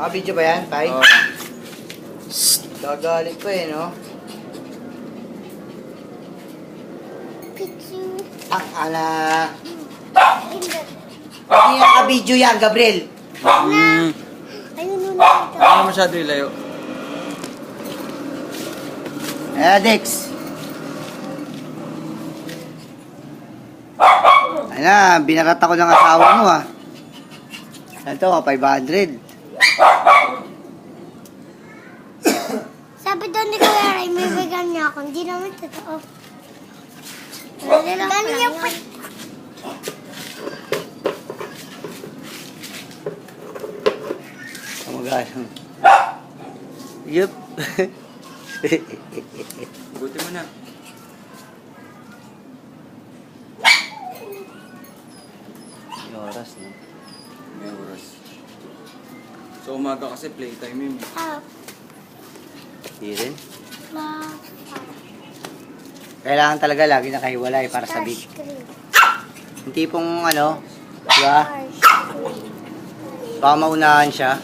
Video ba yan, Pai? Oo. Gagalit pa eh, no? Picture. Ang ana. Hindi naka-video yan, Gabriel. Ayun na. Ano masyado yung layo? Dex. Ay na, binarat ako ng asawa mo ah. Ito, 500. Sabi daw ni Kuya Ray, may vegan niya ako. Hindi naman totoo. Vegan niya pa. Kamagayang. Yup. Buti mo na. May oras, no? May oras. So umaga kasi playtime yun. Hindi rin. Kailangan talaga lagi nakahiwalay para sa big. Yung tipong ano, di ba? Baka maunahan siya.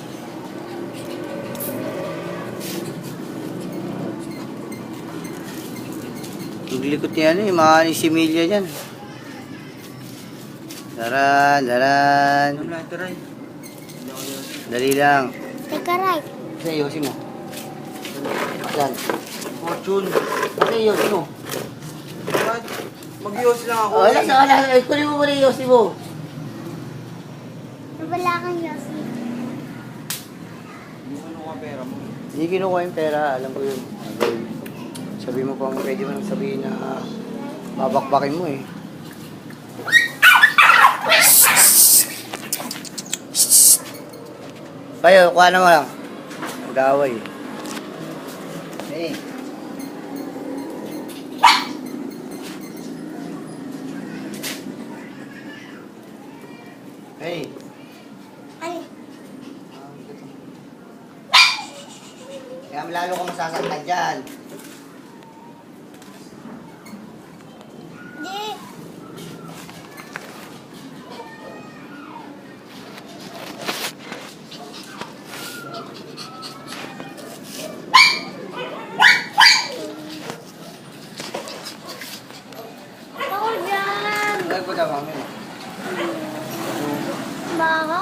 Naglikot niya ano, yung mga si Emilia dyan. Daran, daran. Ano lang ito, Ray? Dali lang. Teka, Ray. Kasi yosin mo. Yan. Fortune. Kasi yosin mo. Mag-ios lang ako. Wala sa wala. Kunin mo muna yung yosin mo. Wala kang yosi. Hindi ko nung pera mo. Hindi kinukuha yung pera. Alam ko yun. Sabi mo pang pwede mo nang sabihin na babakbakin mo eh. Payo, kuha na mo lang. Mag-away. Hey. Hey. Ay, Kaya lalo kang masasaktan dyan. di. Ako dyan. Dahil ko daw kami. Baka?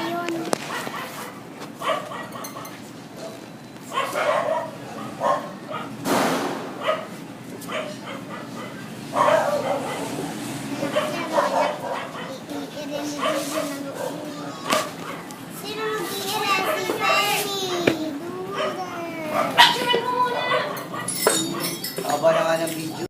Ayun. I-remedy na